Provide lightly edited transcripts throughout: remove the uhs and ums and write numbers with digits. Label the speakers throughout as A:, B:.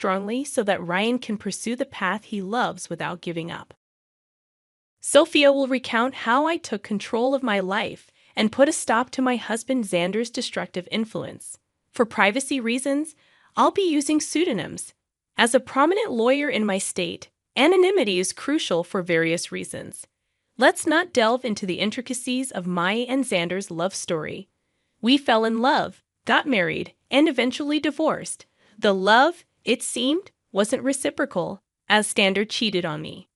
A: strongly so that Ryan can pursue the path he loves without giving up. Sophia will recount how I took control of my life and put a stop to my husband Xander's destructive influence. For privacy reasons, I'll be using pseudonyms. As a prominent lawyer in my state, anonymity is crucial for various reasons. Let's not delve into the intricacies of my and Xander's love story. We fell in love, got married, and eventually divorced. The love, it seemed, wasn't reciprocal, as Xander cheated on me.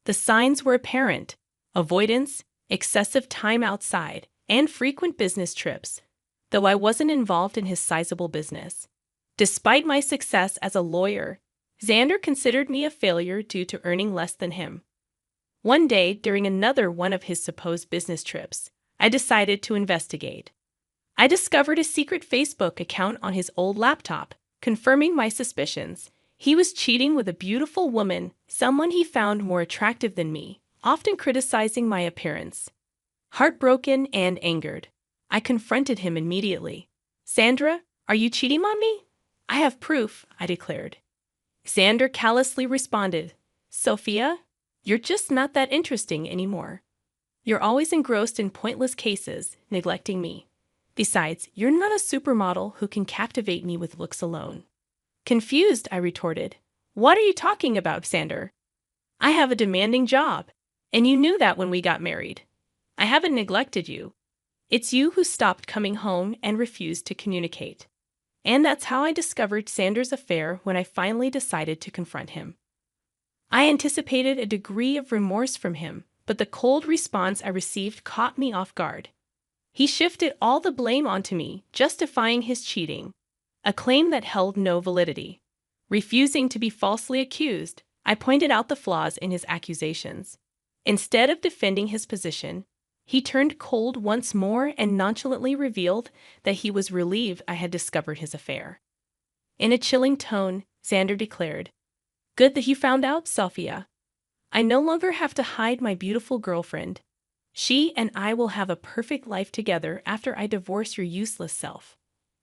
A: The signs were apparent: avoidance, excessive time outside, and frequent business trips, though I wasn't involved in his sizable business. Despite my success as a lawyer, Xander considered me a failure due to earning less than him. One day, during another one of his supposed business trips, I decided to investigate. I discovered a secret Facebook account on his old laptop, confirming my suspicions. He was cheating with a beautiful woman, someone he found more attractive than me, often criticizing my appearance. Heartbroken and angered, I confronted him immediately. "Sandra, are you cheating on me?" "I have proof," I declared. Xander callously responded, "Sophia, you're just not that interesting anymore. You're always engrossed in pointless cases, neglecting me. Besides, you're not a supermodel who can captivate me with looks alone." Confused, I retorted, "What are you talking about, Xander? I have a demanding job, and you knew that when we got married. I haven't neglected you. It's you who stopped coming home and refused to communicate." And that's how I discovered Xander's affair when I finally decided to confront him. I anticipated a degree of remorse from him, but the cold response I received caught me off guard. He shifted all the blame onto me, justifying his cheating, a claim that held no validity. Refusing to be falsely accused, I pointed out the flaws in his accusations. Instead of defending his position, he turned cold once more and nonchalantly revealed that he was relieved I had discovered his affair. In a chilling tone, Xander declared, "Good that you found out, Sophia. I no longer have to hide my beautiful girlfriend. She and I will have a perfect life together after I divorce your useless self.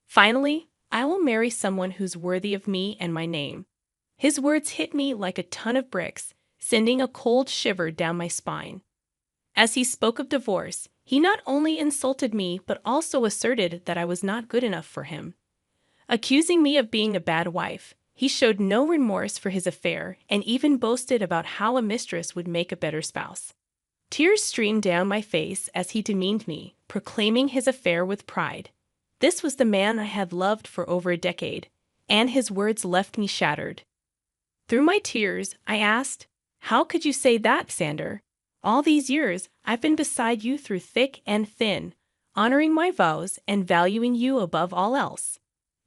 A: Finally, I will marry someone who's worthy of me and my name." His words hit me like a ton of bricks, sending a cold shiver down my spine. As he spoke of divorce, he not only insulted me but also asserted that I was not good enough for him. Accusing me of being a bad wife, he showed no remorse for his affair and even boasted about how a mistress would make a better spouse. Tears streamed down my face as he demeaned me, proclaiming his affair with pride. This was the man I had loved for over a decade, and his words left me shattered. Through my tears, I asked, "How could you say that, Xander? All these years, I've been beside you through thick and thin, honoring my vows and valuing you above all else."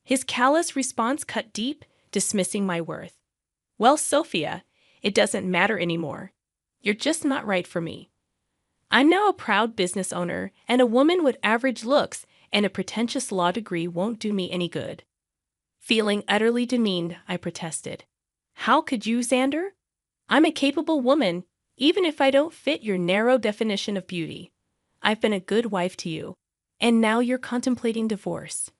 A: His callous response cut deep, dismissing my worth. "Well, Sophia, it doesn't matter anymore. You're just not right for me. I'm now a proud business owner, and a woman with average looks and a pretentious law degree won't do me any good." Feeling utterly demeaned, I protested. "How could you, Xander? I'm a capable woman, even if I don't fit your narrow definition of beauty. I've been a good wife to you, and now you're contemplating divorce."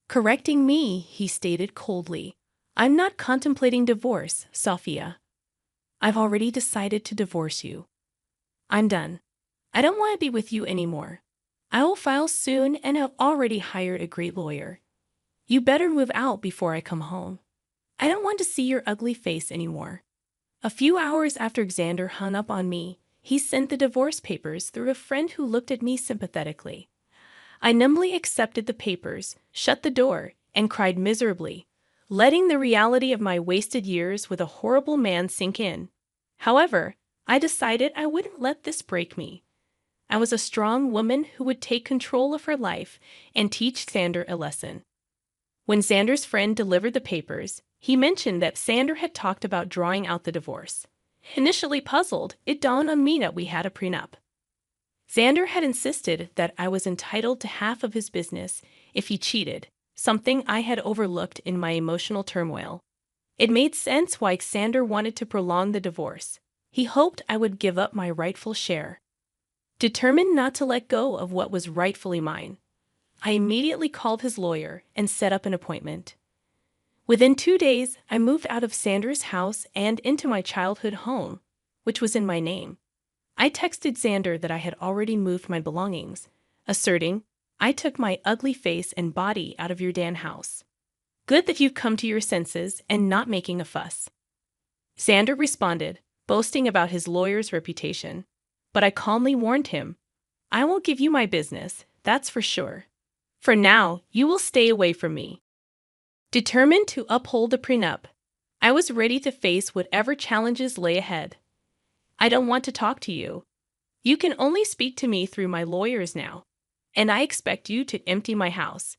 A: Correcting me, he stated coldly, "I'm not contemplating divorce, Sophia. I've already decided to divorce you. I'm done. I don't want to be with you anymore. I will file soon and have already hired a great lawyer. You better move out before I come home. I don't want to see your ugly face anymore." A few hours after Xander hung up on me, he sent the divorce papers through a friend who looked at me sympathetically. I numbly accepted the papers, shut the door, and cried miserably, letting the reality of my wasted years with a horrible man sink in. However, I decided I wouldn't let this break me. I was a strong woman who would take control of her life and teach Xander a lesson. When Xander's friend delivered the papers, he mentioned that Xander had talked about drawing out the divorce. Initially puzzled, it dawned on me that we had a prenup. Xander had insisted that I was entitled to half of his business if he cheated, something I had overlooked in my emotional turmoil. It made sense why Xander wanted to prolong the divorce. He hoped I would give up my rightful share. Determined not to let go of what was rightfully mine, I immediately called his lawyer and set up an appointment. Within 2 days, I moved out of Xander's house and into my childhood home, which was in my name. I texted Xander that I had already moved my belongings, asserting, "I took my ugly face and body out of your Dan house. Good that you've come to your senses and not making a fuss." Xander responded, boasting about his lawyer's reputation. But I calmly warned him, "I won't give you my business, that's for sure. For now, you will stay away from me." Determined to uphold the prenup, I was ready to face whatever challenges lay ahead. "I don't want to talk to you. You can only speak to me through my lawyers now, and I expect you to empty my house."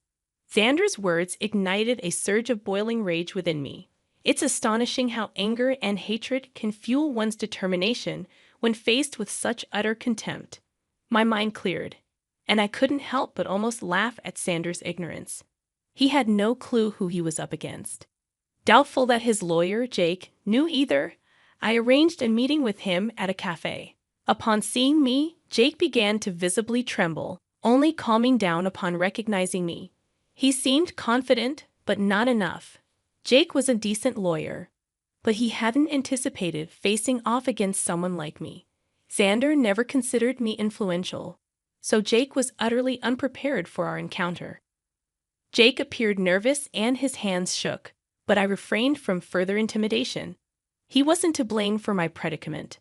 A: Xander's words ignited a surge of boiling rage within me. It's astonishing how anger and hatred can fuel one's determination when faced with such utter contempt. My mind cleared, and I couldn't help but almost laugh at Xander's ignorance. He had no clue who he was up against. Doubtful that his lawyer, Jake, knew either, I arranged a meeting with him at a cafe. Upon seeing me, Jake began to visibly tremble, only calming down upon recognizing me. He seemed confident, but not enough. Jake was a decent lawyer, but he hadn't anticipated facing off against someone like me. Xander never considered me influential, so Jake was utterly unprepared for our encounter. Jake appeared nervous and his hands shook, but I refrained from further intimidation. He wasn't to blame for my predicament.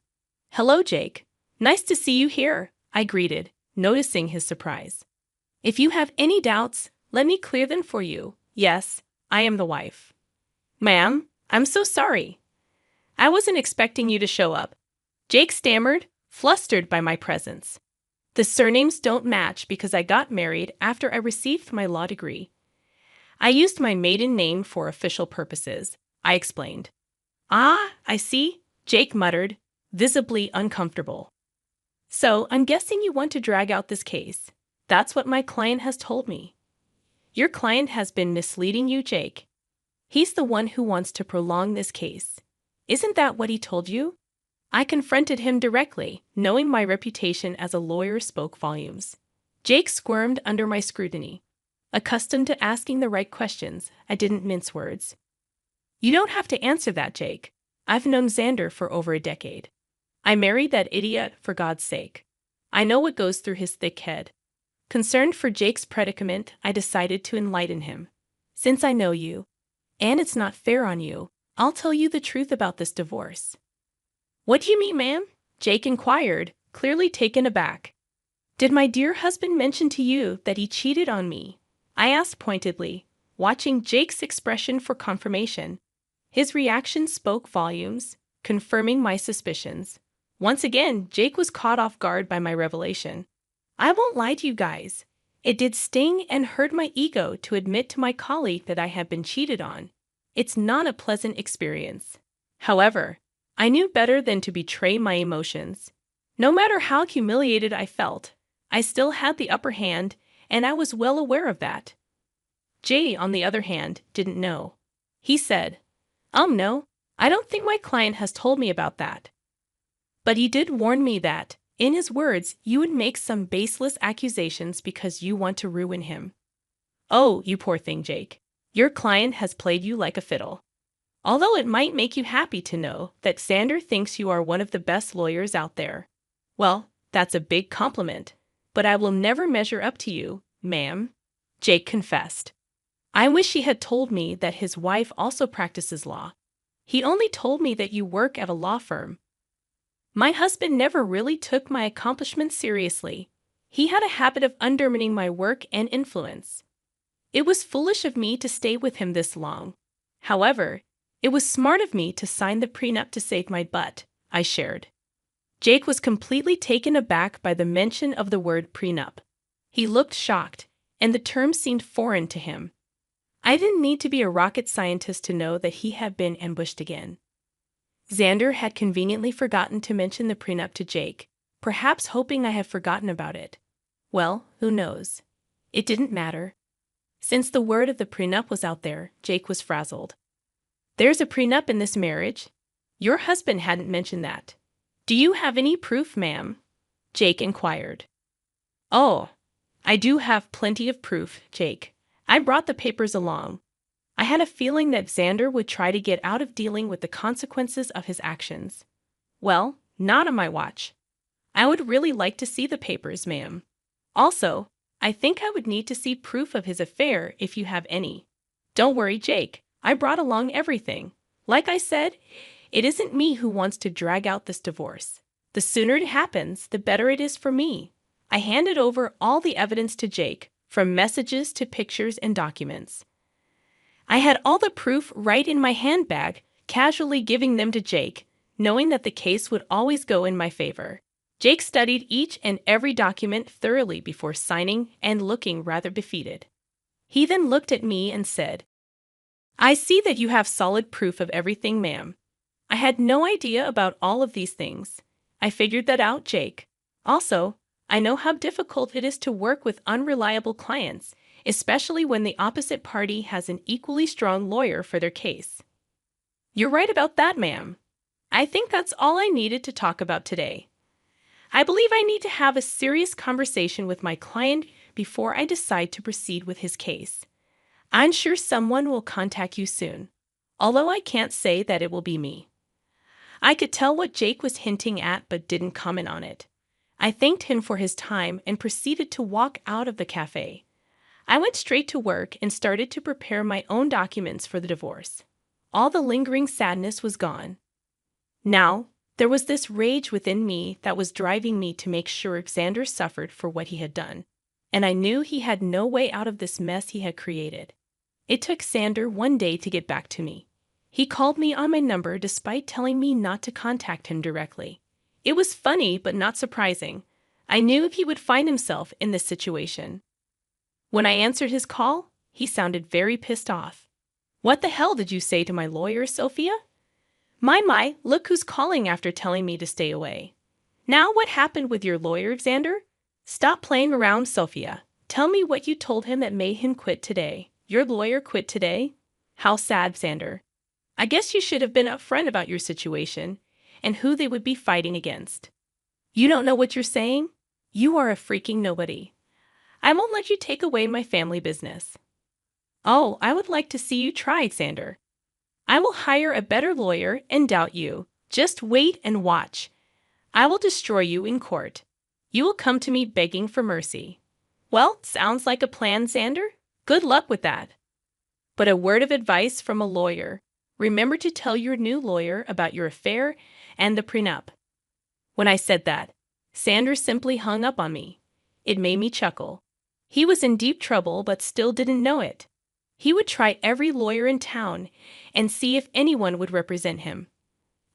A: "Hello, Jake. Nice to see you here," I greeted, noticing his surprise. "If you have any doubts, let me clear them for you. Yes, I am the wife." "Ma'am, I'm so sorry. I wasn't expecting you to show up," Jake stammered, flustered by my presence. "The surnames don't match because I got married after I received my law degree. I used my maiden name for official purposes," I explained. "Ah, I see," Jake muttered, visibly uncomfortable. "So I'm guessing you want to drag out this case. That's what my client has told me." "Your client has been misleading you, Jake. He's the one who wants to prolong this case. Isn't that what he told you?" I confronted him directly, knowing my reputation as a lawyer spoke volumes. Jake squirmed under my scrutiny. Accustomed to asking the right questions, I didn't mince words. "You don't have to answer that, Jake. I've known Xander for over a decade. I married that idiot for God's sake. I know what goes through his thick head." Concerned for Jake's predicament, I decided to enlighten him. "Since I know you, and it's not fair on you, I'll tell you the truth about this divorce." "What do you mean, ma'am?" Jake inquired, clearly taken aback. "Did my dear husband mention to you that he cheated on me?" I asked pointedly, watching Jake's expression for confirmation. His reaction spoke volumes, confirming my suspicions. Once again, Jake was caught off guard by my revelation. I won't lie to you guys. It did sting and hurt my ego to admit to my colleague that I had been cheated on. It's not a pleasant experience. However, I knew better than to betray my emotions. No matter how humiliated I felt, I still had the upper hand, and I was well aware of that. Jay, on the other hand, didn't know. He said, No, I don't think my client has told me about that. But he did warn me that, in his words, you would make some baseless accusations because you want to ruin him." "Oh, you poor thing, Jake. Your client has played you like a fiddle. Although it might make you happy to know that Xander thinks you are one of the best lawyers out there. Well, that's a big compliment, but I will never measure up to you, ma'am," Jake confessed. "I wish he had told me that his wife also practices law. He only told me that you work at a law firm. My husband never really took my accomplishments seriously. He had a habit of undermining my work and influence. It was foolish of me to stay with him this long. However, it was smart of me to sign the prenup to save my butt," I shared. Jake was completely taken aback by the mention of the word prenup. He looked shocked, and the term seemed foreign to him. I didn't need to be a rocket scientist to know that he had been ambushed again. Xander had conveniently forgotten to mention the prenup to Jake, perhaps hoping I had forgotten about it. Well, who knows? It didn't matter. Since the word of the prenup was out there, Jake was frazzled. "There's a prenup in this marriage. Your husband hadn't mentioned that. Do you have any proof, ma'am?" Jake inquired. "Oh, I do have plenty of proof, Jake. I brought the papers along. I had a feeling that Xander would try to get out of dealing with the consequences of his actions. Well, not on my watch. I would really like to see the papers, ma'am. Also, I think I would need to see proof of his affair if you have any. Don't worry, Jake. I brought along everything. Like I said, it isn't me who wants to drag out this divorce. The sooner it happens, the better it is for me. I handed over all the evidence to Jake, from messages to pictures and documents. I had all the proof right in my handbag, casually giving them to Jake, knowing that the case would always go in my favor. Jake studied each and every document thoroughly before signing and looking rather defeated. He then looked at me and said, "I see that you have solid proof of everything, ma'am. I had no idea about all of these things. I figured that out, Jake. Also, I know how difficult it is to work with unreliable clients, especially when the opposite party has an equally strong lawyer for their case." "You're right about that, ma'am. I think that's all I needed to talk about today. I believe I need to have a serious conversation with my client before I decide to proceed with his case. I'm sure someone will contact you soon, although I can't say that it will be me." I could tell what Jake was hinting at but didn't comment on it. I thanked him for his time and proceeded to walk out of the cafe. I went straight to work and started to prepare my own documents for the divorce. All the lingering sadness was gone. Now, there was this rage within me that was driving me to make sure Xander suffered for what he had done, and I knew he had no way out of this mess he had created. It took Xander one day to get back to me. He called me on my number despite telling me not to contact him directly. It was funny but not surprising. I knew he would find himself in this situation. When I answered his call, he sounded very pissed off. "What the hell did you say to my lawyer, Sophia?" My, look who's calling after telling me to stay away. "Now what happened with your lawyer, Xander? Stop playing around, Sophia. Tell me what you told him that made him quit today. Your lawyer quit today? How sad, Xander. I guess you should have been upfront about your situation and who they would be fighting against. You don't know what you're saying? You are a freaking nobody. I won't let you take away my family business." "Oh, I would like to see you try, Xander. I will hire a better lawyer and doubt you. Just wait and watch. I will destroy you in court. You will come to me begging for mercy." "Well, sounds like a plan, Xander. Good luck with that. But a word of advice from a lawyer. Remember to tell your new lawyer about your affair and the prenup." When I said that, Xander simply hung up on me. It made me chuckle. He was in deep trouble but still didn't know it. He would try every lawyer in town and see if anyone would represent him.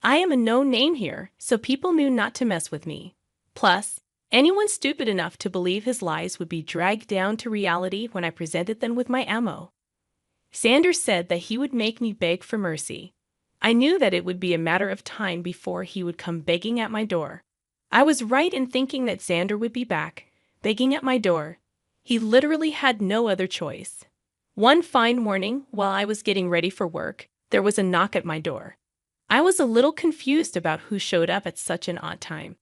A: I am a known name here, so people knew not to mess with me. Plus, anyone stupid enough to believe his lies would be dragged down to reality when I presented them with my ammo. Xander said that he would make me beg for mercy. I knew that it would be a matter of time before he would come begging at my door. I was right in thinking that Xander would be back, begging at my door. He literally had no other choice. One fine morning, while I was getting ready for work, there was a knock at my door. I was a little confused about who showed up at such an odd time.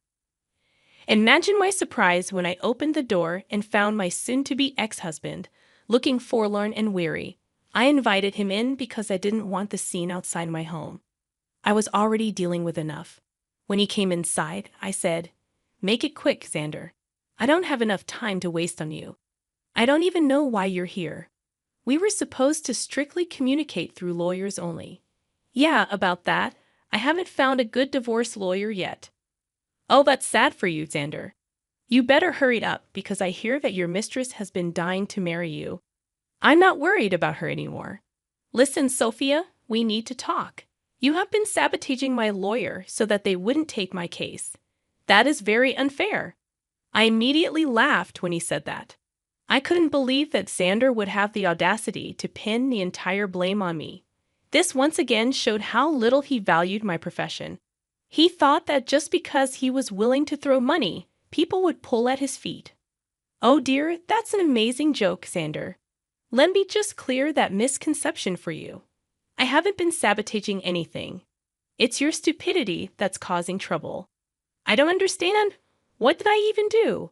A: Imagine my surprise when I opened the door and found my soon-to-be ex-husband, looking forlorn and weary. I invited him in because I didn't want the scene outside my home. I was already dealing with enough. When he came inside, I said, "Make it quick, Xander. I don't have enough time to waste on you. I don't even know why you're here. We were supposed to strictly communicate through lawyers only." "Yeah, about that. I haven't found a good divorce lawyer yet." "Oh, that's sad for you, Xander. You better hurry up because I hear that your mistress has been dying to marry you. I'm not worried about her anymore. Listen, Sophia, we need to talk. You have been sabotaging my lawyer so that they wouldn't take my case. That is very unfair." I immediately laughed when he said that. I couldn't believe that Xander would have the audacity to pin the entire blame on me. This once again showed how little he valued my profession. He thought that just because he was willing to throw money, people would pull at his feet. Oh dear, that's an amazing joke, Xander. Let me just clear that misconception for you. I haven't been sabotaging anything. It's your stupidity that's causing trouble. I don't understand. What did I even do?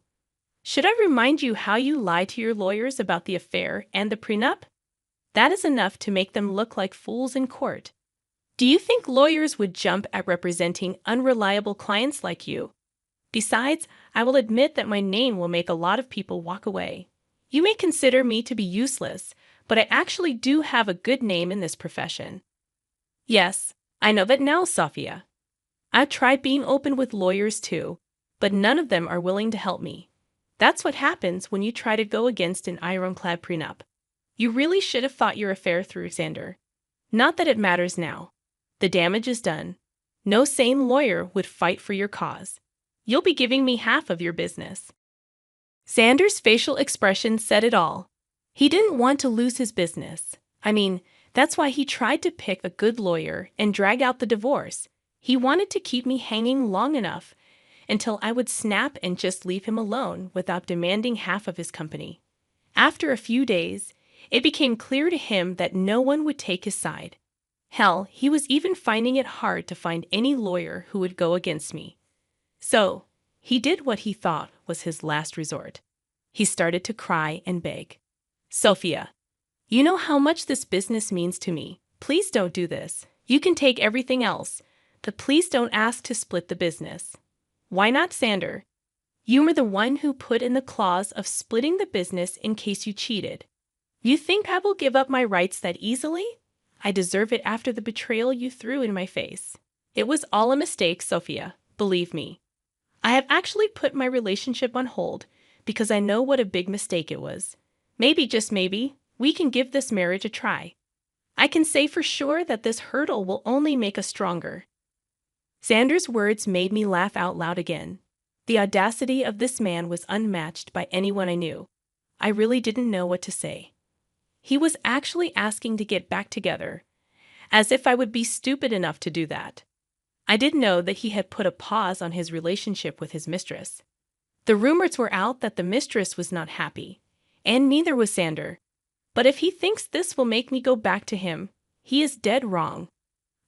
A: Should I remind you how you lied to your lawyers about the affair and the prenup? That is enough to make them look like fools in court. Do you think lawyers would jump at representing unreliable clients like you? Besides, I will admit that my name will make a lot of people walk away. You may consider me to be useless, but I actually do have a good name in this profession. Yes, I know that now, Sophia. I've tried being open with lawyers too, but none of them are willing to help me. That's what happens when you try to go against an ironclad prenup. You really should have thought your affair through, Xander. Not that it matters now. The damage is done. No sane lawyer would fight for your cause. You'll be giving me half of your business. Xander's facial expression said it all. He didn't want to lose his business. I mean, that's why he tried to pick a good lawyer and drag out the divorce. He wanted to keep me hanging long enough until I would snap and just leave him alone without demanding half of his company. After a few days, it became clear to him that no one would take his side. Hell, he was even finding it hard to find any lawyer who would go against me. So, he did what he thought was his last resort. He started to cry and beg. Sophia, you know how much this business means to me. Please don't do this. You can take everything else, but please don't ask to split the business. Why not, Xander? You were the one who put in the clause of splitting the business in case you cheated. You think I will give up my rights that easily? I deserve it after the betrayal you threw in my face. It was all a mistake, Sophia, believe me. I have actually put my relationship on hold because I know what a big mistake it was. Maybe, just maybe, we can give this marriage a try. I can say for sure that this hurdle will only make us stronger. Xander's words made me laugh out loud again. The audacity of this man was unmatched by anyone I knew. I really didn't know what to say. He was actually asking to get back together, as if I would be stupid enough to do that. I did know that he had put a pause on his relationship with his mistress. The rumors were out that the mistress was not happy, and neither was Xander. But if he thinks this will make me go back to him, he is dead wrong.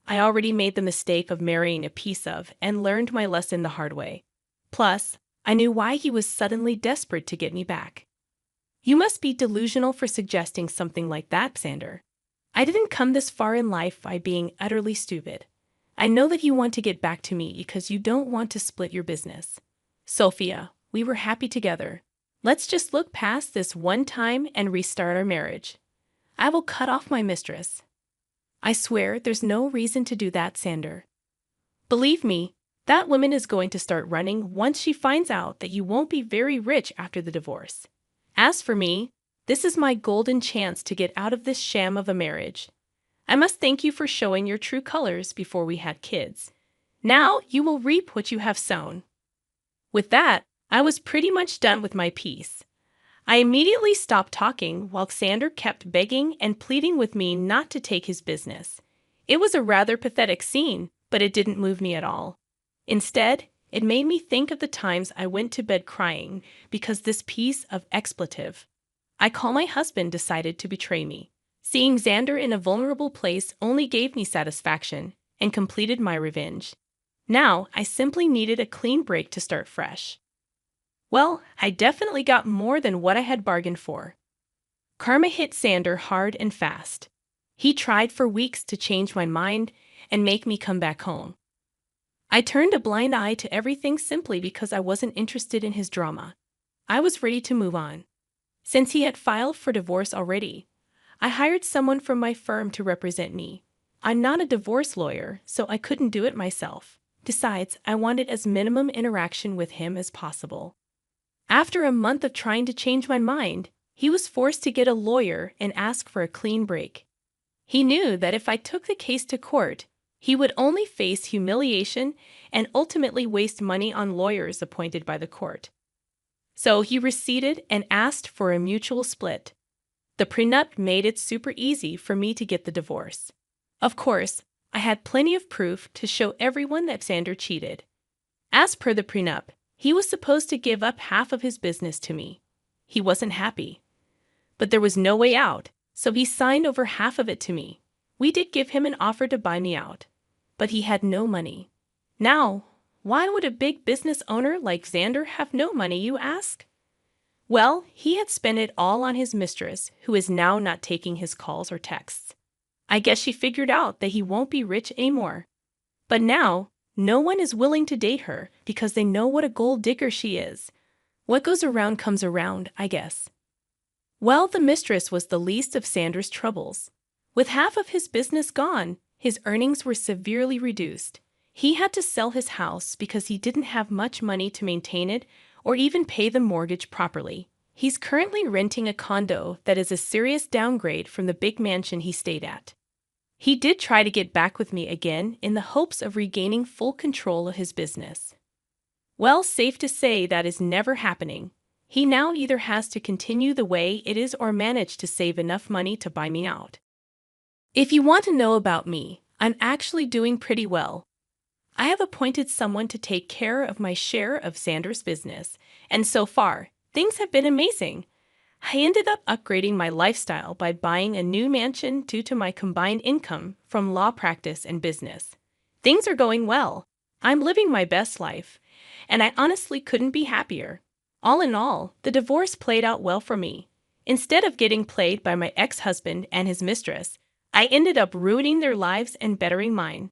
A: I already made the mistake of marrying a piece of and learned my lesson the hard way. Plus, I knew why he was suddenly desperate to get me back. You must be delusional for suggesting something like that, Xander. I didn't come this far in life by being utterly stupid. I know that you want to get back to me because you don't want to split your business. Sophia, we were happy together. Let's just look past this one time and restart our marriage. I will cut off my mistress. I swear there's no reason to do that, Xander. Believe me, that woman is going to start running once she finds out that you won't be very rich after the divorce. As for me, this is my golden chance to get out of this sham of a marriage. I must thank you for showing your true colors before we had kids. Now you will reap what you have sown. With that, I was pretty much done with my piece. I immediately stopped talking while Xander kept begging and pleading with me not to take his business. It was a rather pathetic scene, but it didn't move me at all. Instead, it made me think of the times I went to bed crying because this piece of expletive I call my husband decided to betray me. Seeing Xander in a vulnerable place only gave me satisfaction and completed my revenge. Now, I simply needed a clean break to start fresh. Well, I definitely got more than what I had bargained for. Karma hit Xander hard and fast. He tried for weeks to change my mind and make me come back home. I turned a blind eye to everything simply because I wasn't interested in his drama. I was ready to move on. Since he had filed for divorce already, I hired someone from my firm to represent me. I'm not a divorce lawyer, so I couldn't do it myself. Besides, I wanted as minimum interaction with him as possible. After a month of trying to change my mind, he was forced to get a lawyer and ask for a clean break. He knew that if I took the case to court, he would only face humiliation and ultimately waste money on lawyers appointed by the court. So he receded and asked for a mutual split. The prenup made it super easy for me to get the divorce. Of course, I had plenty of proof to show everyone that Xander cheated. As per the prenup, he was supposed to give up half of his business to me. He wasn't happy. But there was no way out, so he signed over half of it to me. We did give him an offer to buy me out, but he had no money. Now, why would a big business owner like Xander have no money, you ask? Well, he had spent it all on his mistress, who is now not taking his calls or texts. I guess she figured out that he won't be rich anymore. But now, no one is willing to date her because they know what a gold digger she is. What goes around comes around, I guess. Well, the mistress was the least of Sanders' troubles. With half of his business gone, his earnings were severely reduced. He had to sell his house because he didn't have much money to maintain it or even pay the mortgage properly. He's currently renting a condo that is a serious downgrade from the big mansion he stayed at. He did try to get back with me again in the hopes of regaining full control of his business. Well, safe to say that is never happening. He now either has to continue the way it is or manage to save enough money to buy me out. If you want to know about me, I'm actually doing pretty well. I have appointed someone to take care of my share of Sanders' business, and so far, things have been amazing. I ended up upgrading my lifestyle by buying a new mansion due to my combined income from law practice and business. Things are going well. I'm living my best life, and I honestly couldn't be happier. All in all, the divorce played out well for me. Instead of getting played by my ex-husband and his mistress, I ended up ruining their lives and bettering mine.